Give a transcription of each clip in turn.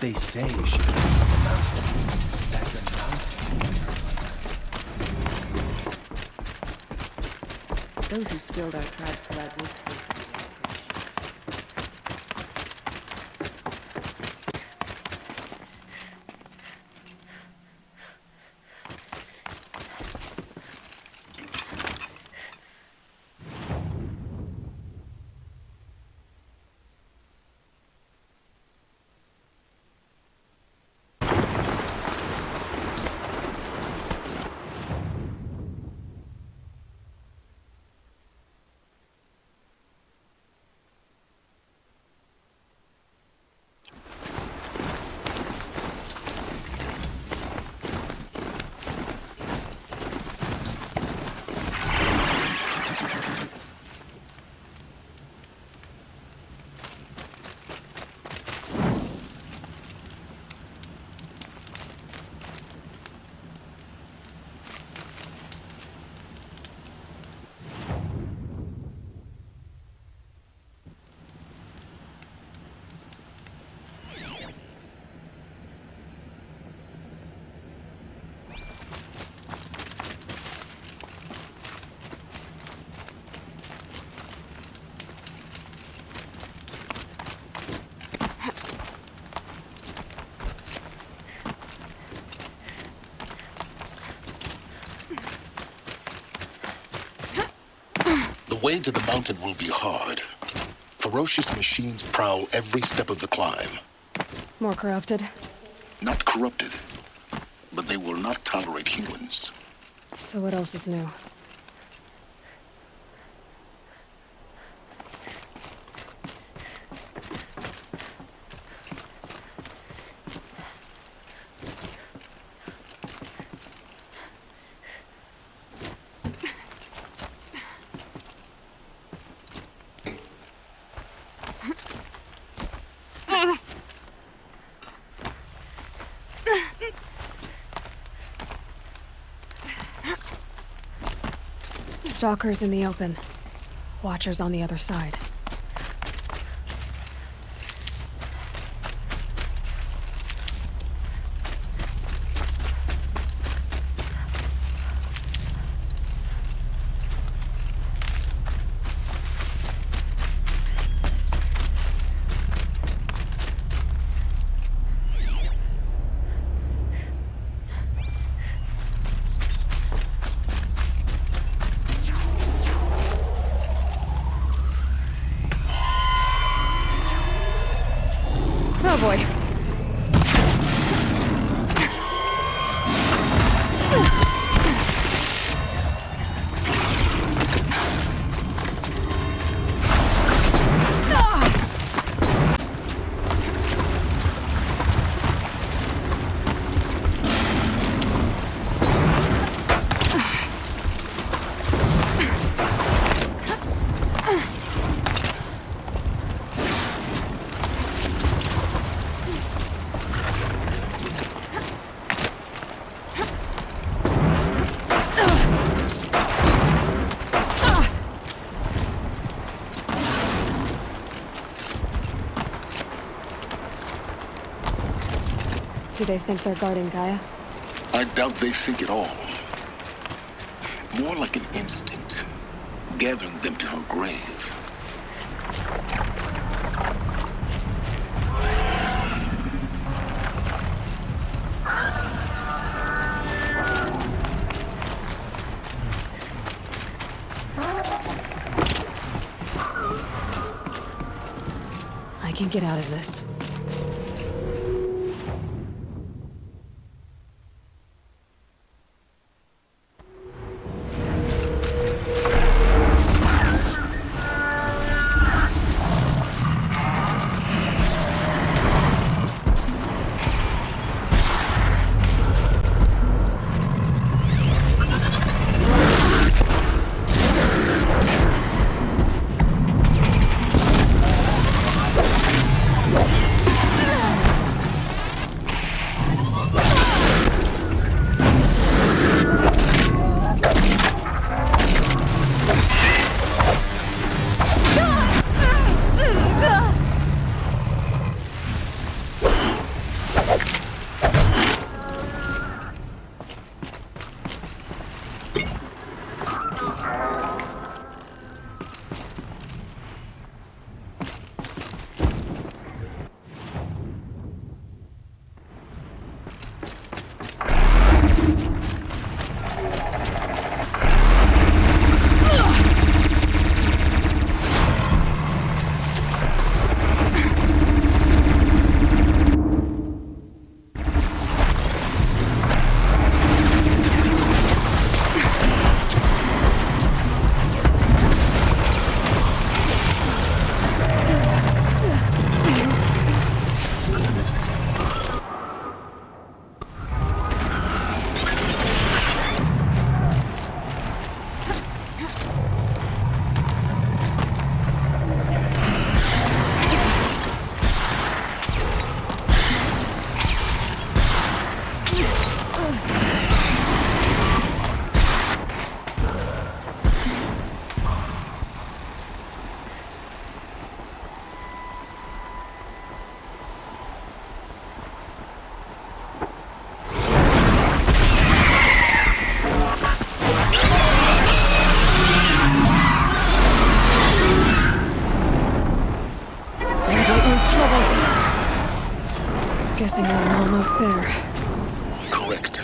They say she came from the mountain. That the mountain. Those who spilled our tribe's blood will pay. The way to the mountain will be hard. Ferocious machines prowl every step of the climb. More corrupted? Not corrupted, but they will not tolerate humans. So what else is new? Stalkers in the open. Watchers on the other side. Oh boy. Do they think they're guarding Gaia? I doubt they think at all. More like an instinct, gathering them to her grave. I can get out of this. Guessing I'm almost there. Correct.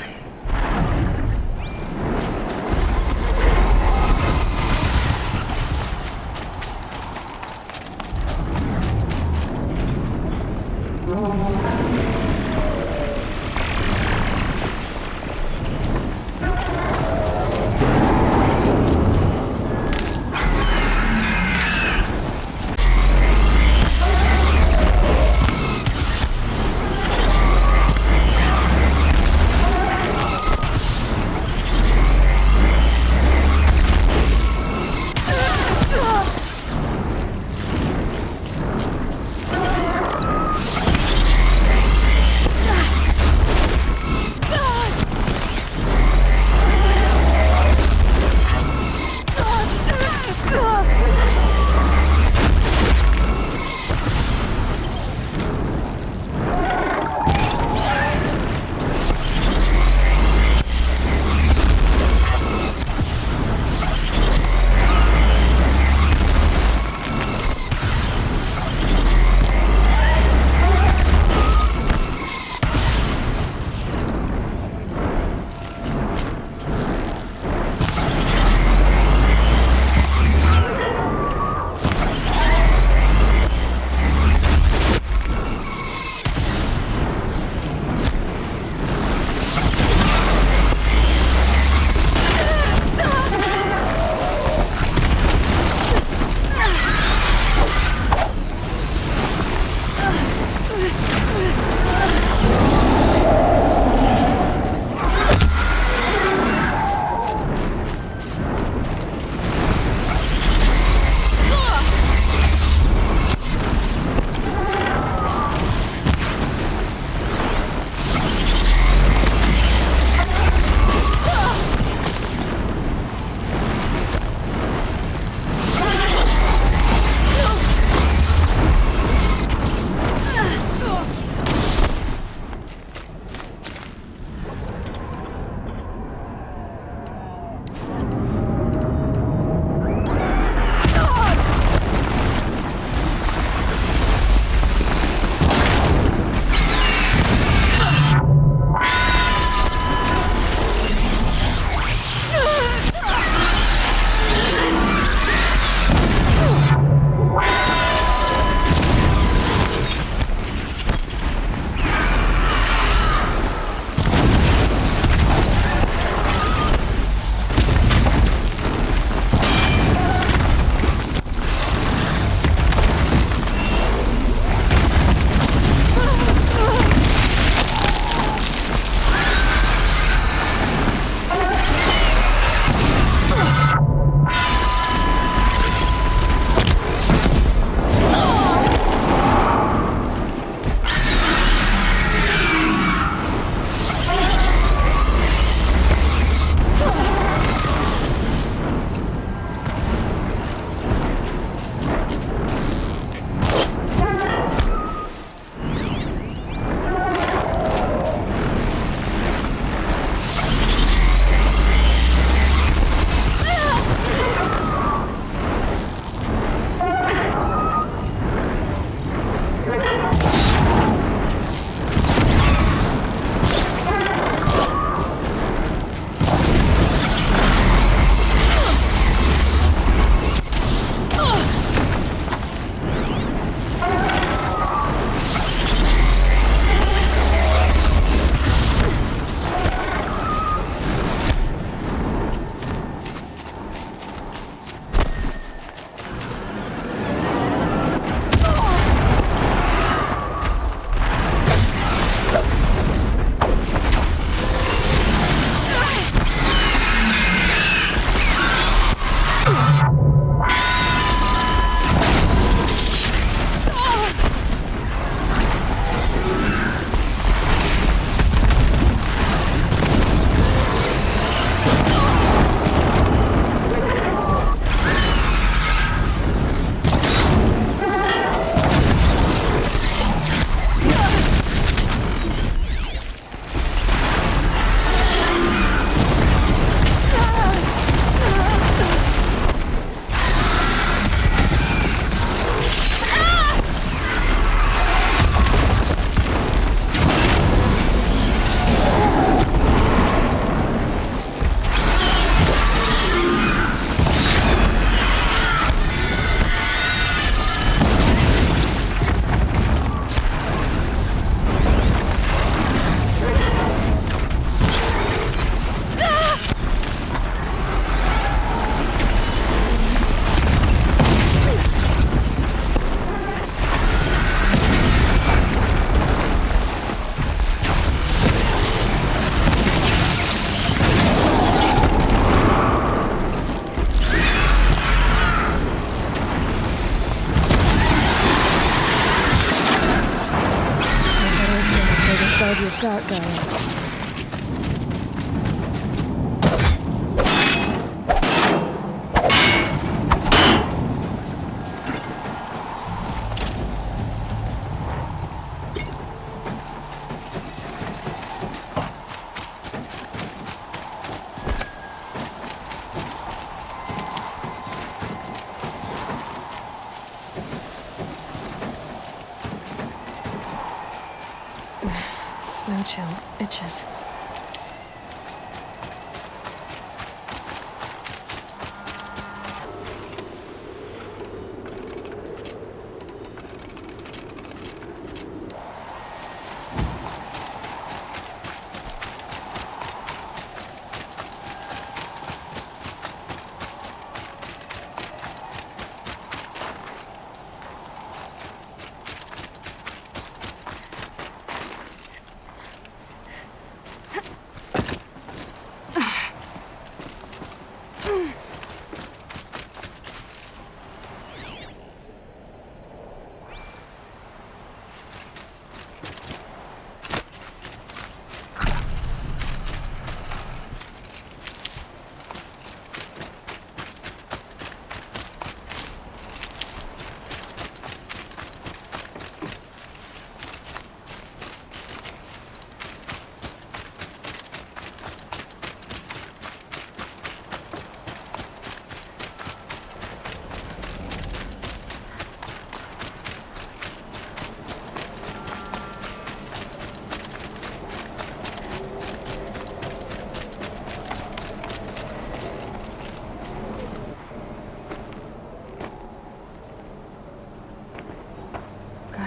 guard your gut, Gaia. Snow chill itches.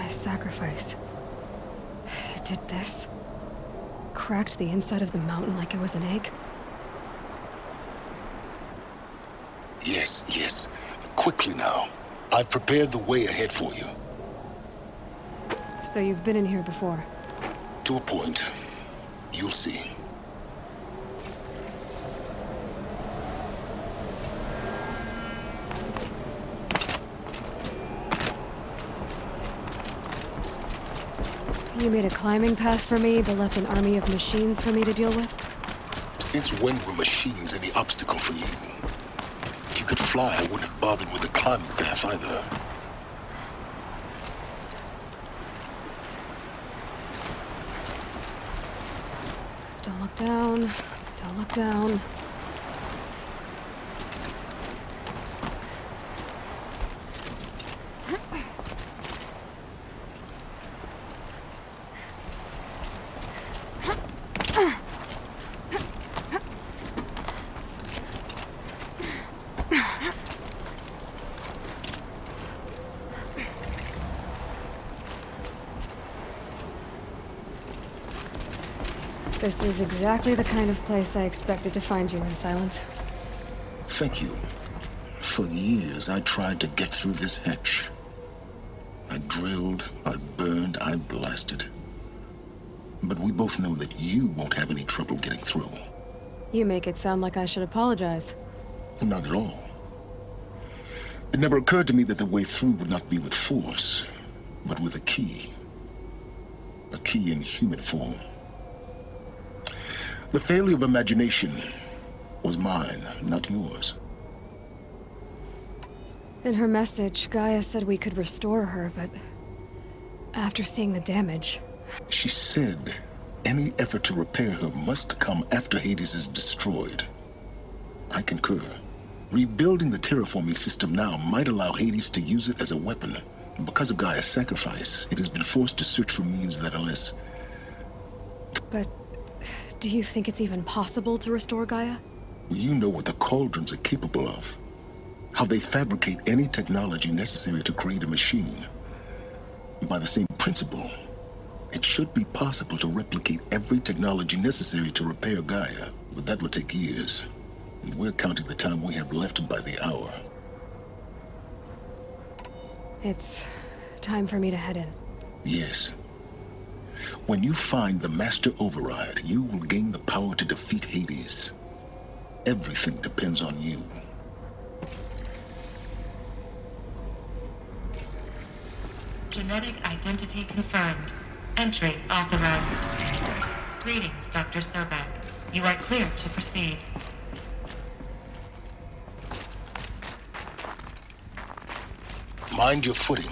Sacrifice. It did this. Cracked the inside of the mountain like it was an egg. Yes, yes. Quickly now. I've prepared the way ahead for you. So you've been in here before? To a point. You'll see. You made a climbing path for me, but left an army of machines for me to deal with? Since when were machines any obstacle for you? If you could fly, I wouldn't have bothered with the climbing path either. Don't look down. Don't look down. This is exactly the kind of place I expected to find you in, Silence. Thank you. For years, I tried to get through this hatch. I drilled, I burned, I blasted. But we both know that you won't have any trouble getting through. You make it sound like I should apologize. Not at all. It never occurred to me that the way through would not be with force, but with a key. A key in human form. The failure of imagination was mine, not yours. In her message, Gaia said we could restore her, but after seeing the damage... She said any effort to repair her must come after Hades is destroyed. I concur. Rebuilding the terraforming system now might allow Hades to use it as a weapon. Because of Gaia's sacrifice, it has been forced to search for means that are less... But do you think it's even possible to restore Gaia? You know what the cauldrons are capable of. How they fabricate any technology necessary to create a machine. By the same principle, it should be possible to replicate every technology necessary to repair Gaia. But that would take years. And we're counting the time we have left by the hour. It's time for me to head in. Yes. When you find the Master Override, you will gain the power to defeat Hades. Everything depends on you. Genetic identity confirmed. Entry authorized. Greetings, Dr. Sobeck. You are clear to proceed. Mind your footing.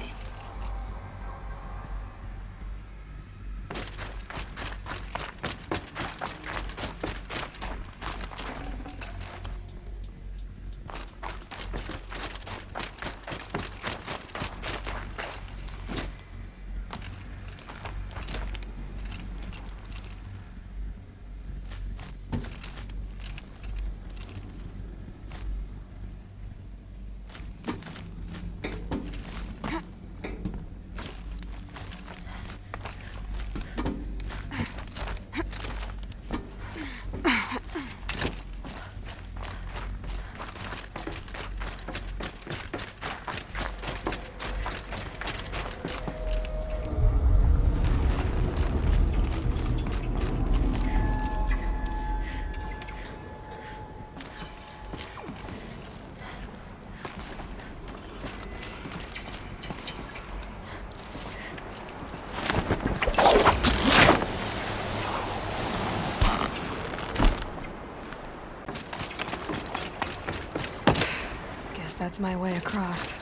That's my way across.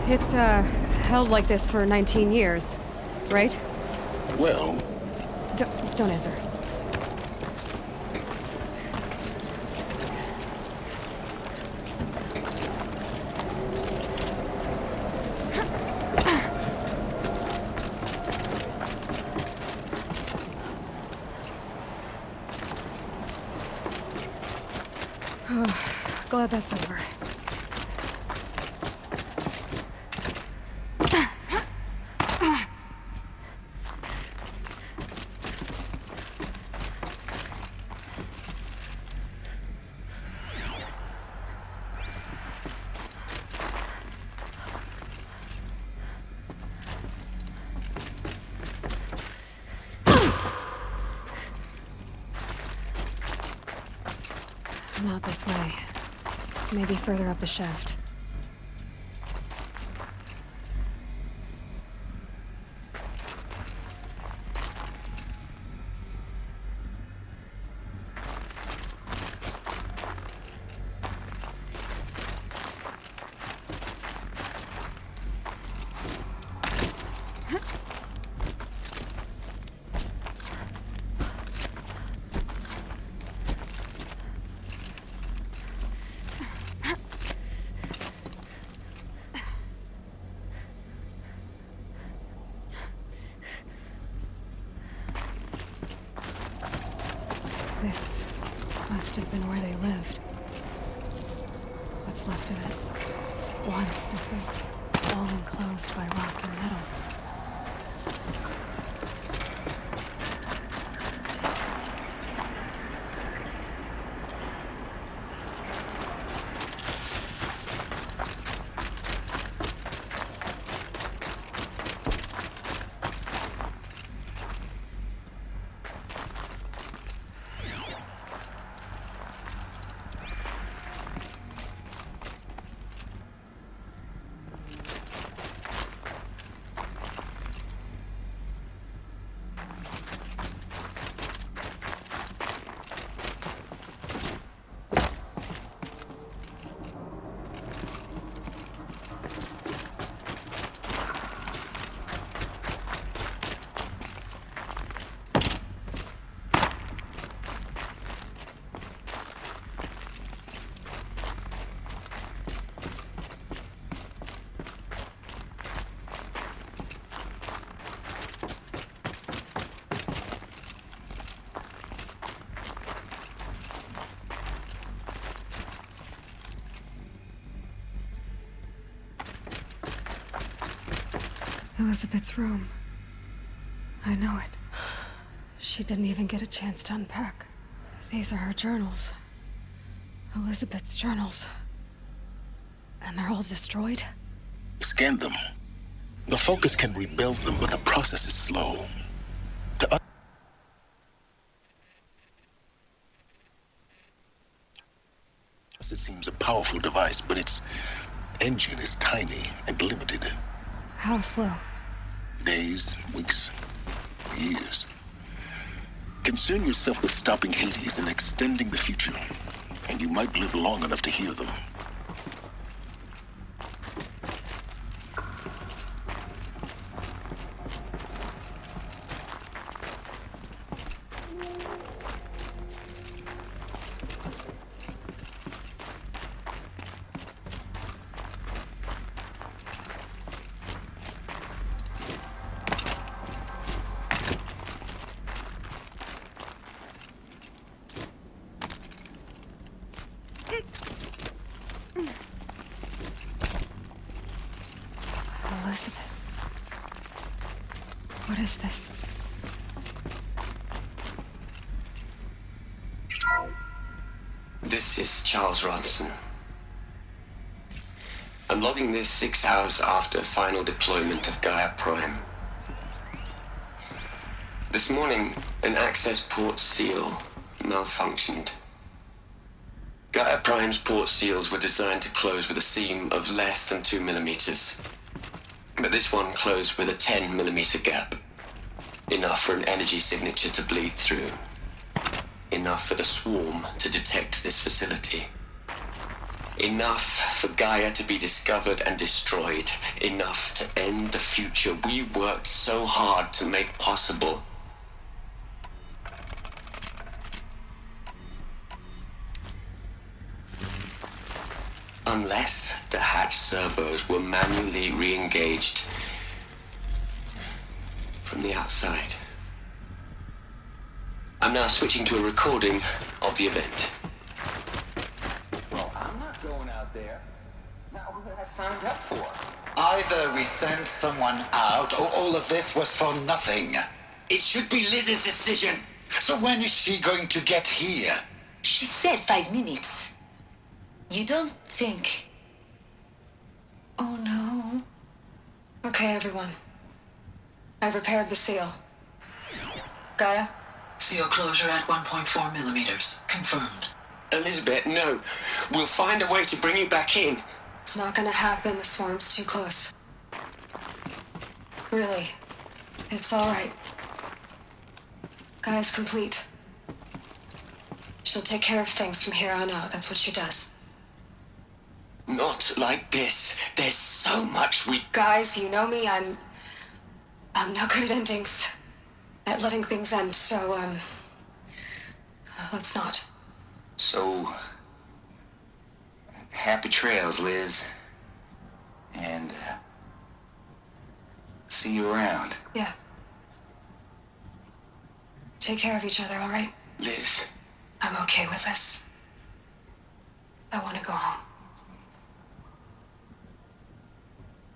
It's, held like this for 19 years, right? Well... Don't answer. Glad that's over. Not this way. Maybe further up the shaft. This must have been where they lived. What's left of it. Once this was all enclosed by rock and metal. Elisabet's room. I know it. She didn't even get a chance to unpack. These are her journals. Elisabet's journals. And they're all destroyed? Scan them. The Focus can rebuild them, but the process is slow. It seems a powerful device, but its engine is tiny and limited. How slow? Days, weeks, years. Concern yourself with stopping Hades and extending the future, and you might live long enough to hear them. Elisabet. What is this? This is Charles Ronson. I'm logging this 6 hours after final deployment of Gaia Prime. This morning, an access port seal malfunctioned. Gaia Prime's port seals were designed to close with a seam of less than 2 millimeters. But this one closed with a 10 millimeter gap. Enough for an energy signature to bleed through. Enough for the swarm to detect this facility. Enough for Gaia to be discovered and destroyed. Enough to end the future we worked so hard to make possible. Unless the hatch servos were manually re-engaged from the outside. I'm now switching to a recording of the event. Well, I'm not going out there. Not what I signed up for. Either we send someone out, or all of this was for nothing. It should be Liz's decision. So when is she going to get here? She said 5 minutes. You don't think... Oh no. Okay, everyone. I've repaired the seal. Gaia? Seal closure at 1.4 millimeters. Confirmed. Elisabet, no. We'll find a way to bring you back in. It's not gonna happen. The swarm's too close. Really. It's alright. Gaia's complete. She'll take care of things from here on out. That's what she does. Not like this. There's so much we... Guys, you know me. I'm no good at endings. At letting things end, so, let's not. So... happy trails, Liz. And... see you around. Yeah. Take care of each other, alright? Liz. I'm okay with this. I want to go home.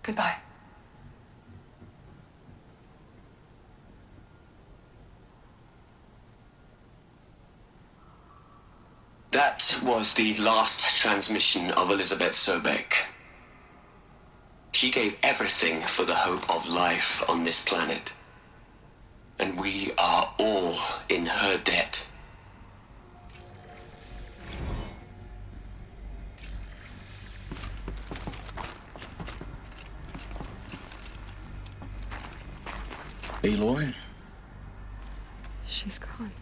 Goodbye. That was the last transmission of Elisabet Sobeck. She gave everything for the hope of life on this planet. And we are all in her debt. Aloy? She's gone.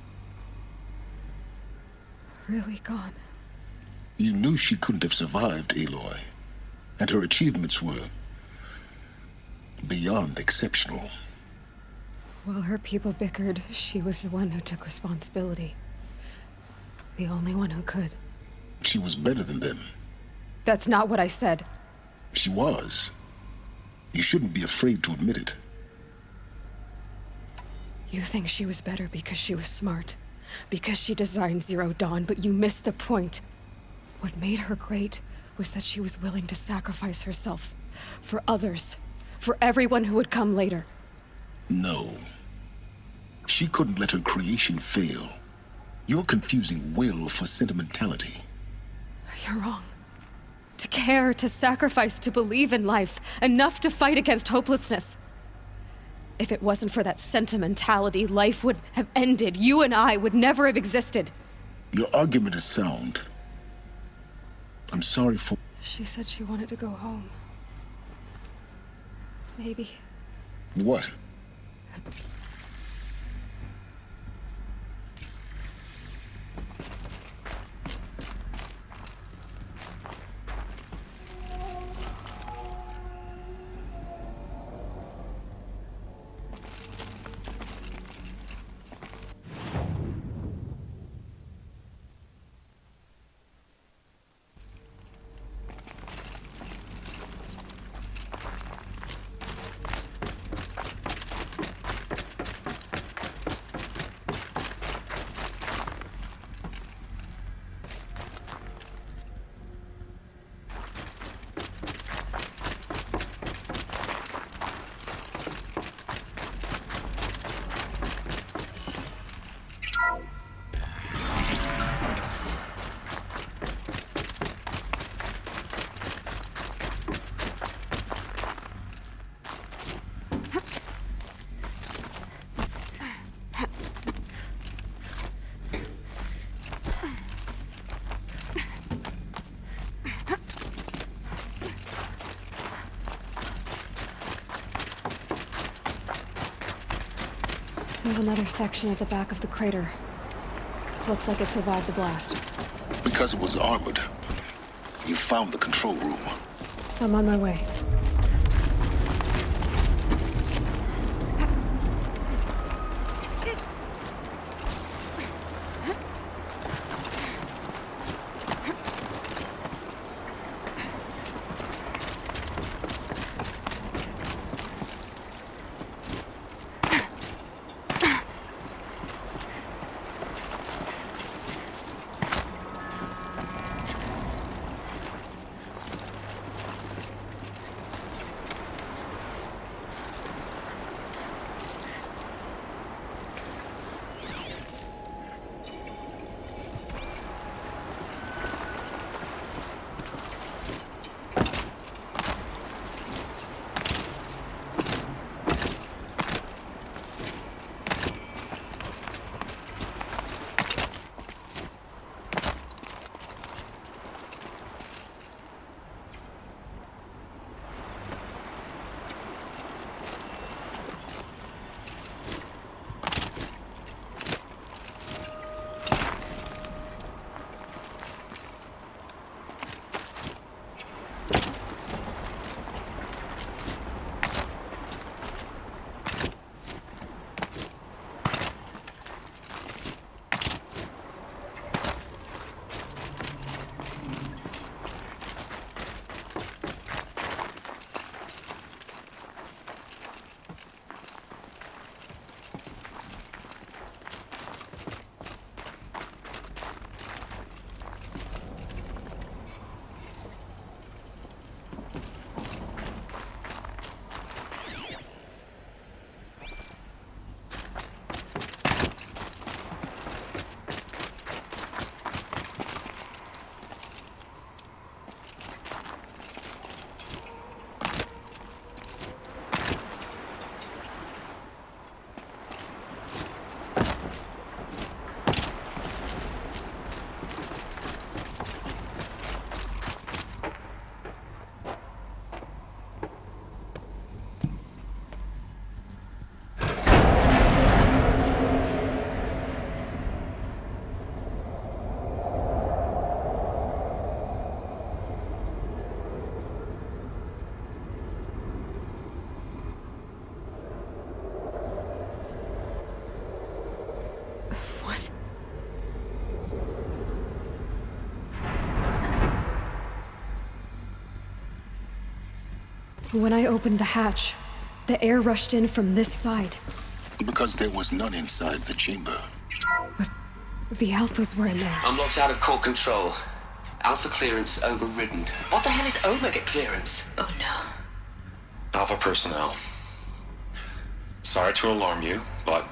Really gone. You knew she couldn't have survived, Aloy. And her achievements were... beyond exceptional. While her people bickered, she was the one who took responsibility. The only one who could. She was better than them. That's not what I said. She was. You shouldn't be afraid to admit it. You think she was better because she was smart. Because she designed Zero Dawn, but you missed the point. What made her great was that she was willing to sacrifice herself. For others. For everyone who would come later. No. She couldn't let her creation fail. You're confusing will for sentimentality. You're wrong. To care, to sacrifice, to believe in life. Enough to fight against hopelessness. If it wasn't for that sentimentality, life would have ended. You and I would never have existed. Your argument is sound. I'm sorry for... She said she wanted to go home. Maybe. What? There's another section at the back of the crater. Looks like it survived the blast. Because it was armored. You found the control room. I'm on my way. When I opened the hatch, the air rushed in from this side. Because there was none inside the chamber. But the Alphas were in there. I'm locked out of core control. Alpha clearance overridden. What the hell is Omega clearance? Oh no. Alpha personnel. Sorry to alarm you, but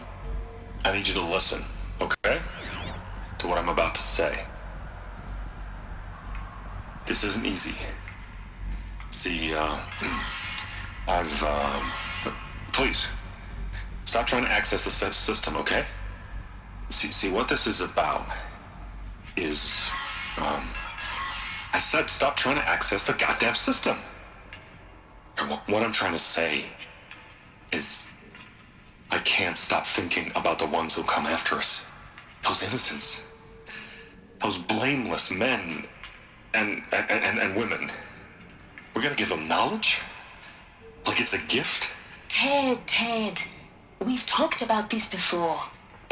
I need you to listen, okay? To what I'm about to say. This isn't easy. See, please, stop trying to access the system, okay? See, what this is about is, I said stop trying to access the goddamn system. And what I'm trying to say is I can't stop thinking about the ones who'll come after us. Those innocents. Those blameless men and women. We're gonna give them knowledge? Like it's a gift? Ted, we've talked about this before.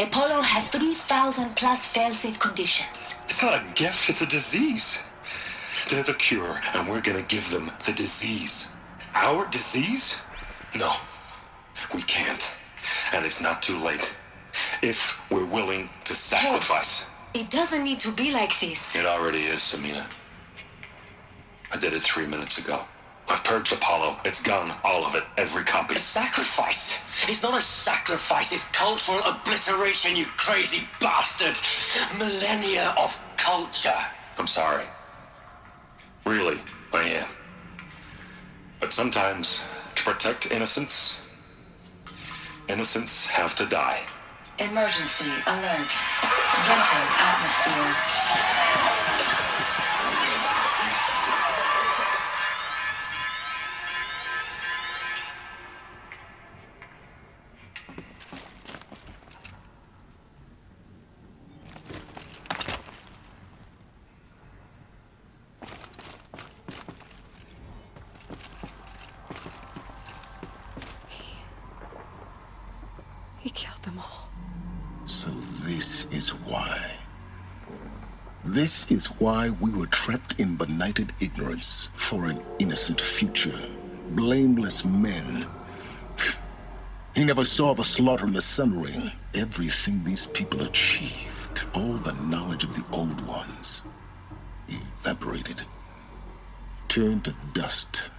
Apollo has 3,000 plus fail-safe conditions. It's not a gift, it's a disease. They're the cure, and we're gonna give them the disease. Our disease? No, we can't. And it's not too late. If we're willing to sacrifice. Ted, it doesn't need to be like this. It already is, Samina. I did it 3 minutes ago. I've purged Apollo. It's gone, all of it, every copy. A sacrifice? It's not a sacrifice, it's cultural obliteration, you crazy bastard! Millennia of culture! I'm sorry. Really, I am. But sometimes, to protect innocents have to die. Emergency alert. Venting atmosphere. He killed them all. So this is why. This is why we were trapped in benighted ignorance for an innocent future. Blameless men. He never saw the slaughter in the Sun Ring. Everything these people achieved, all the knowledge of the old ones, evaporated, turned to dust,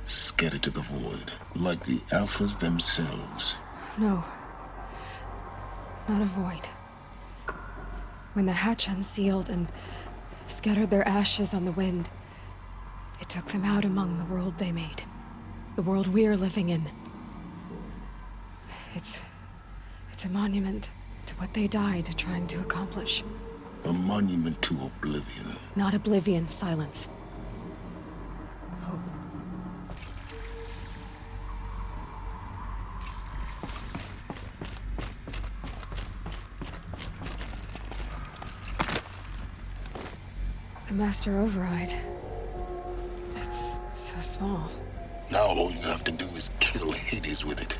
scattered to the void, like the Alphas themselves. No. Not a void. When the hatch unsealed and scattered their ashes on the wind, it took them out among the world they made. The world we're living in. It's a monument to what they died trying to accomplish. A monument to oblivion. Not oblivion, silence. Hope. The master override. That's so small. Now all you have to do is kill Hades with it.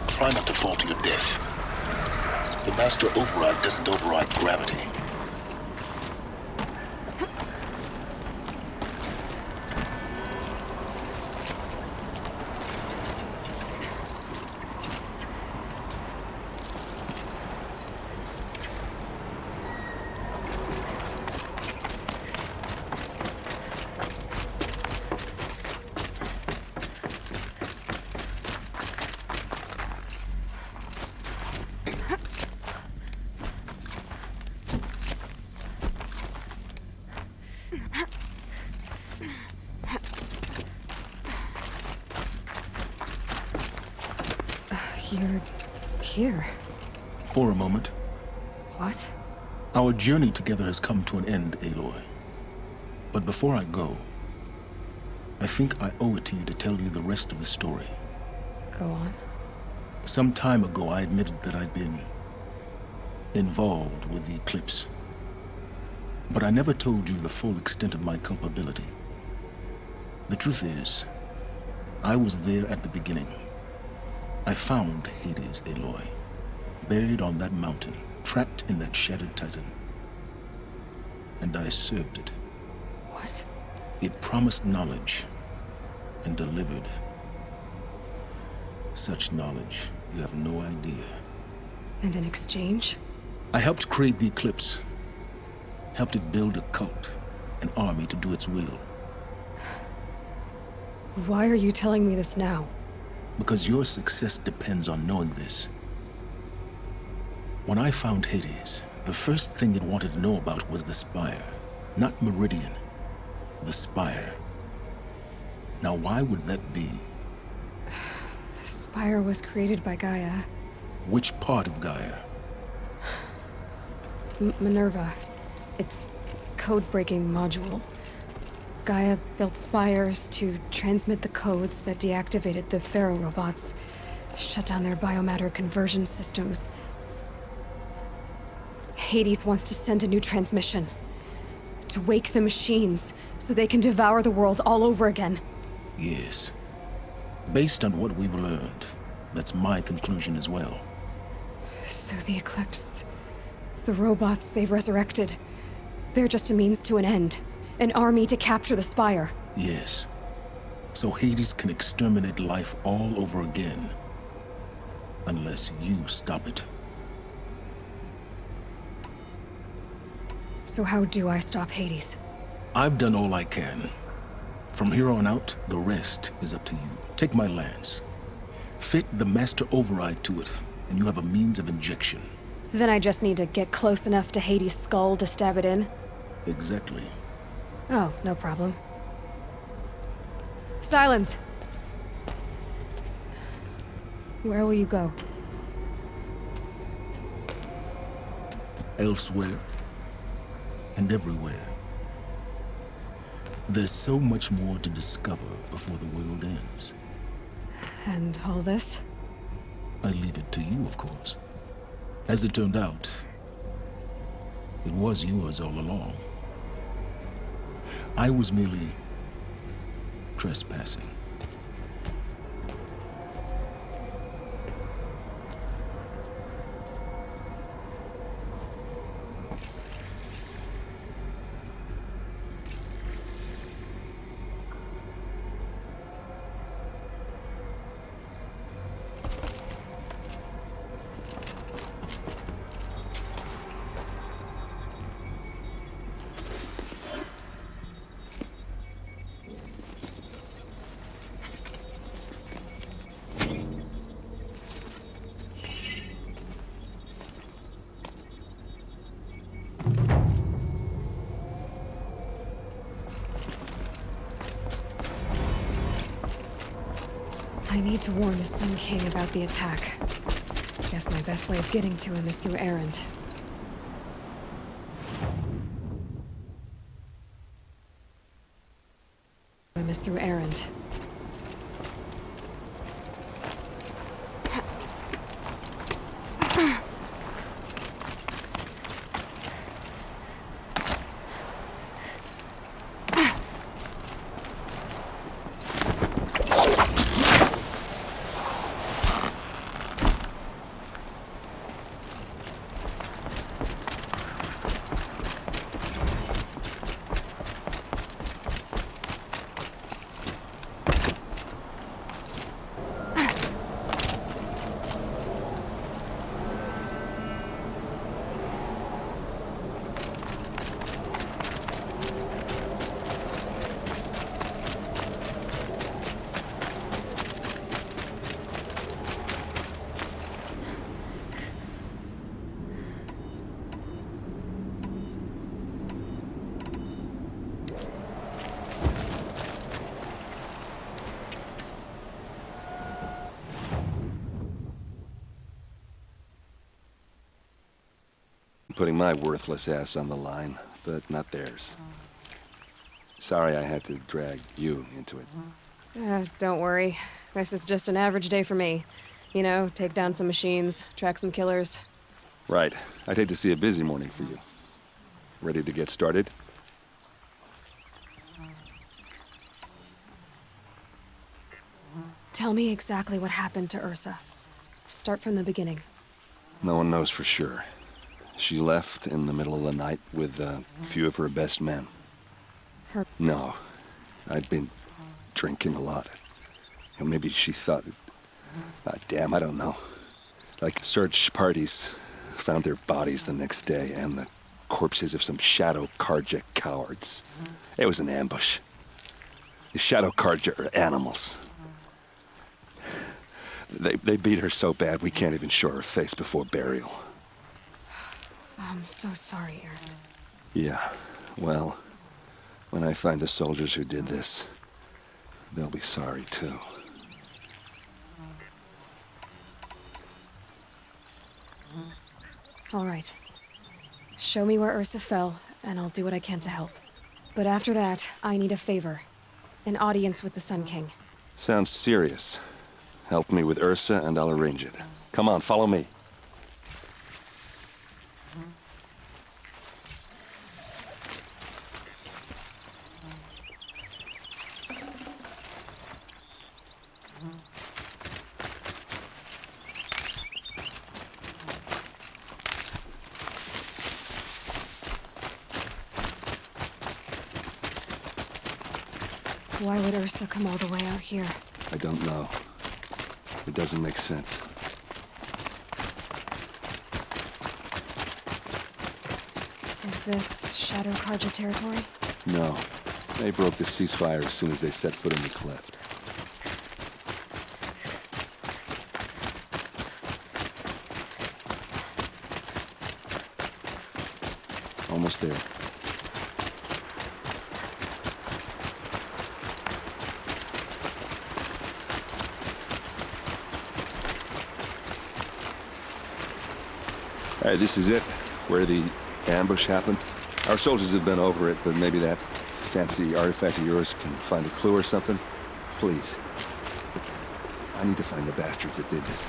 Try not to fall to your death. The master override doesn't override gravity. You're here. For a moment. What? Our journey together has come to an end, Aloy. But before I go, I think I owe it to you to tell you the rest of the story. Go on. Some time ago, I admitted that I'd been involved with the Eclipse. But I never told you the full extent of my culpability. The truth is, I was there at the beginning. I found Hades, Aloy, buried on that mountain, trapped in that shattered titan. And I served it. What? It promised knowledge and delivered. Such knowledge, you have no idea. And in exchange? I helped create the Eclipse. Helped it build a cult, an army to do its will. Why are you telling me this now? Because your success depends on knowing this. When I found Hades, the first thing it wanted to know about was the Spire. Not Meridian. The Spire. Now why would that be? The Spire was created by Gaia. Which part of Gaia? Minerva. Its code-breaking module. Gaia built spires to transmit the codes that deactivated the Faro robots, shut down their biomatter conversion systems. Hades wants to send a new transmission. To wake the machines, so they can devour the world all over again. Yes. Based on what we've learned, that's my conclusion as well. So the Eclipse... the robots they've resurrected... they're just a means to an end. An army to capture the Spire. Yes. So Hades can exterminate life all over again. Unless you stop it. So how do I stop Hades? I've done all I can. From here on out, the rest is up to you. Take my lance. Fit the master override to it, and you have a means of injection. Then I just need to get close enough to Hades' skull to stab it in? Exactly. Oh, no problem. Silence! Where will you go? Elsewhere. And everywhere. There's so much more to discover before the world ends. And all this? I leave it to you, of course. As it turned out, it was yours all along. I was merely trespassing. I need to warn the Sun King about the attack. Guess my best way of getting to him is through Erend. Putting my worthless ass on the line, but not theirs. Sorry I had to drag you into it. Don't worry. This is just an average day for me. You know, take down some machines, track some killers. Right. I'd hate to see a busy morning for you. Ready to get started? Tell me exactly what happened to Ursa. Start from the beginning. No one knows for sure. She left in the middle of the night with a few of her best men. Her... No. I'd been drinking a lot. Maybe she thought... damn, I don't know. Like, search parties found their bodies the next day, and the corpses of some Shadow Karja cowards. It was an ambush. The Shadow Karja are animals. They beat her so bad we can't even show her face before burial. I'm so sorry, Erd. Yeah, well, when I find the soldiers who did this, they'll be sorry too. All right. Show me where Ursa fell, and I'll do what I can to help. But after that, I need a favor. An audience with the Sun King. Sounds serious. Help me with Ursa and I'll arrange it. Come on, follow me. Why would Ursa come all the way out here? I don't know. It doesn't make sense. Is this Shadow Karja territory? No. They broke the ceasefire as soon as they set foot in the cleft. Almost there. All right, this is it, where the ambush happened. Our soldiers have been over it, but maybe that fancy artifact of yours can find a clue or something? Please. I need to find the bastards that did this.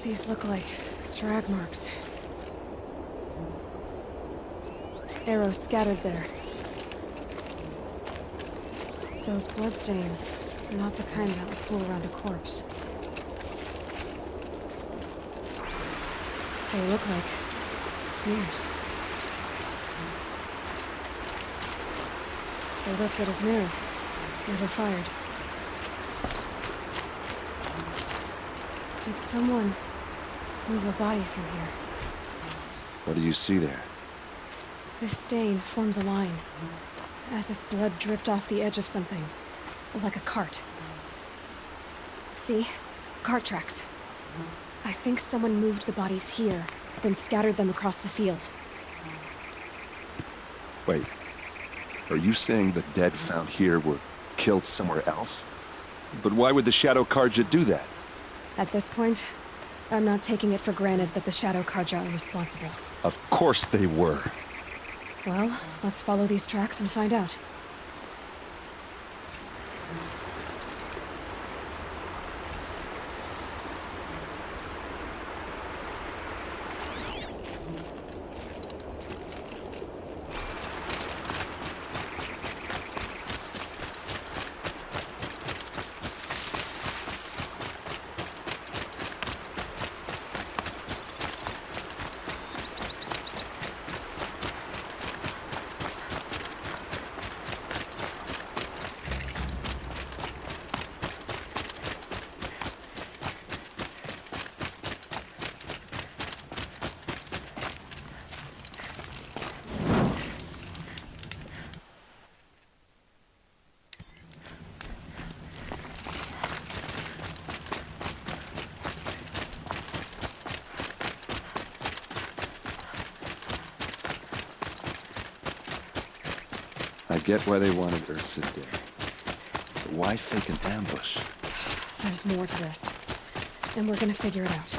These look like drag marks. Arrows scattered there. Those bloodstains. Not the kind that would pool around a corpse. They look like smears. They look good as new. Never fired. Did someone move a body through here? What do you see there? This stain forms a line, as if blood dripped off the edge of something. Like a cart. See? Cart tracks. I think someone moved the bodies here, then scattered them across the field. Wait. Are you saying the dead found here were killed somewhere else? But why would the Shadow Karja do that? At this point, I'm not taking it for granted that the Shadow Karja are responsible. Of course they were. Well, let's follow these tracks and find out. I get why they wanted Ursa dead. But why fake an ambush? There's more to this, and we're gonna figure it out.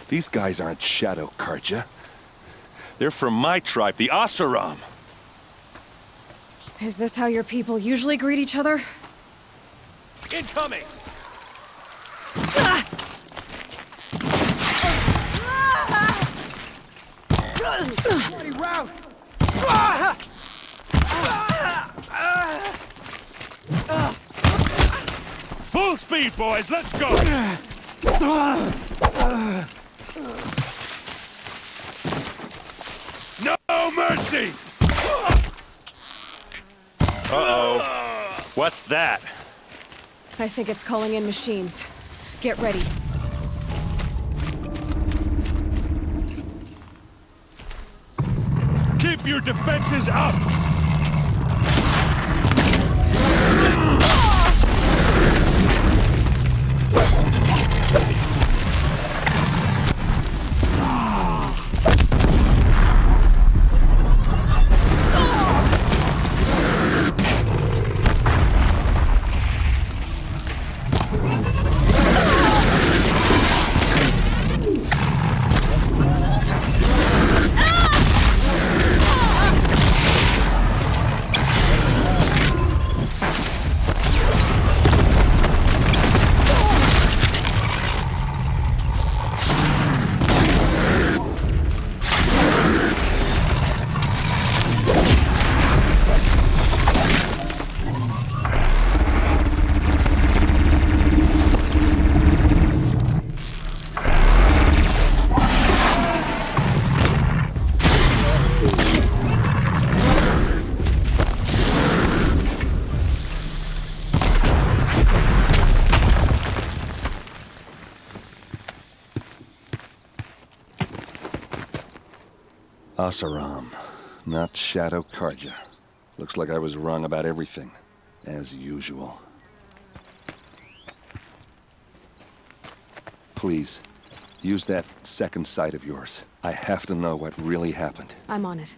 These guys aren't Shadow Karja. They're from my tribe, the Oseram. Is this how your people usually greet each other? Incoming! Bloody route! Full speed, boys, let's go! No mercy! Uh-oh. What's that? I think it's calling in machines. Get ready. Keep your defenses up! Oseram, not Shadow Karja. Looks like I was wrong about everything, as usual. Please, use that second sight of yours. I have to know what really happened. I'm on it.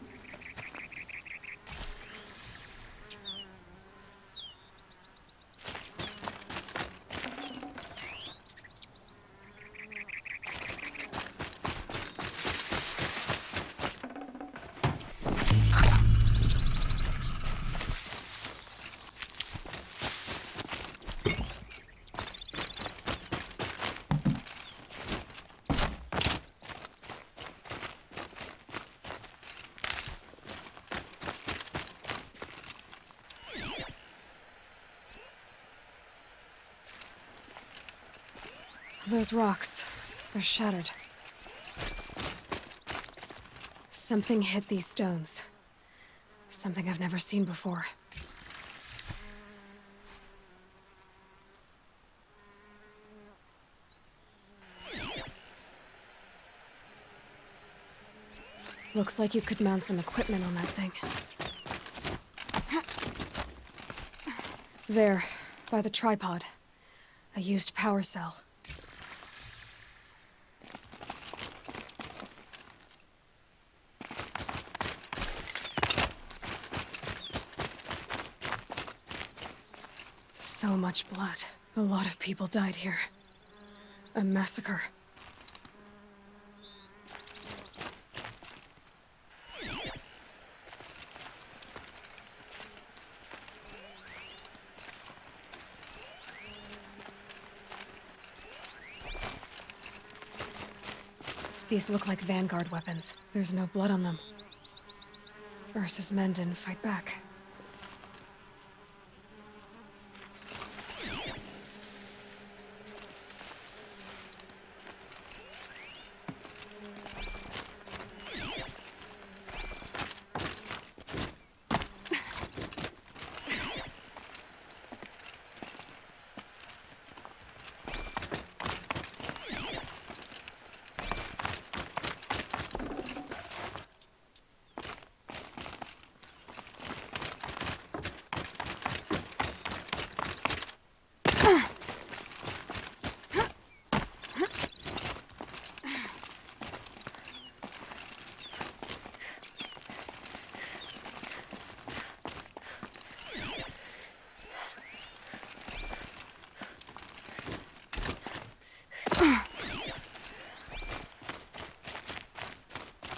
Those rocks, they're shattered. Something hit these stones. Something I've never seen before. Looks like you could mount some equipment on that thing. There, by the tripod. A used power cell. So much blood. A lot of people died here. A massacre. These look like vanguard weapons. There's no blood on them. Ursa's men didn't fight back.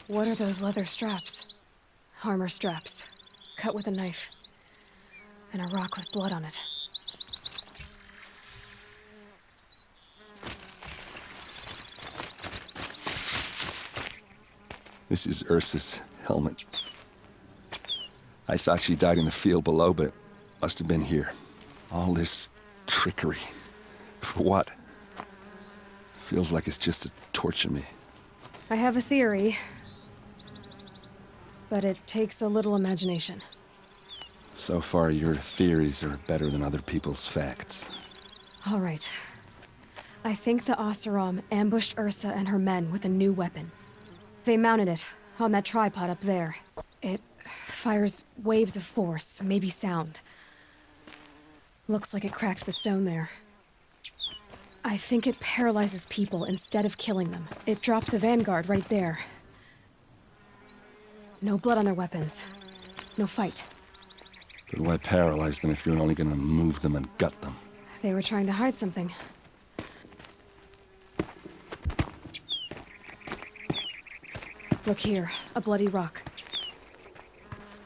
What are those leather straps? Armor straps, cut with a knife, and a rock with blood on it. This is Ursa's helmet. I thought she died in the field below, but it must have been here. All this trickery. For what? Feels like it's just to torture me. I have a theory, but it takes a little imagination. So far, your theories are better than other people's facts. All right. I think the Oseram ambushed Ursa and her men with a new weapon. They mounted it on that tripod up there. It fires waves of force, maybe sound. Looks like it cracked the stone there. I think it paralyzes people instead of killing them. It dropped the vanguard right there. No blood on their weapons. No fight. But why paralyze them if you're only gonna move them and gut them? They were trying to hide something. Look here, a bloody rock.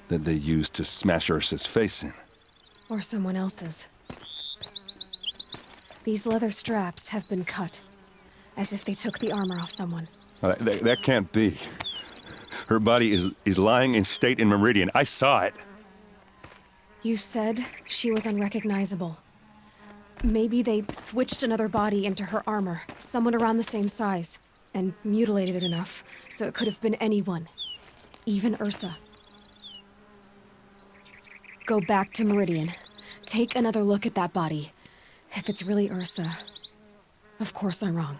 That they used to smash Ursa's face in. Or someone else's. These leather straps have been cut, as if they took the armor off someone. That can't be. Her body is lying in state in Meridian. I saw it. You said she was unrecognizable. Maybe they switched another body into her armor, someone around the same size, and mutilated it enough, so it could have been anyone. Even Ursa. Go back to Meridian. Take another look at that body. If it's really Ursa, of course I'm wrong.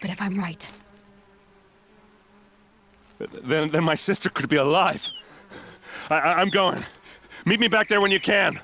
But if I'm right... Then my sister could be alive. I'm going. Meet me back there when you can.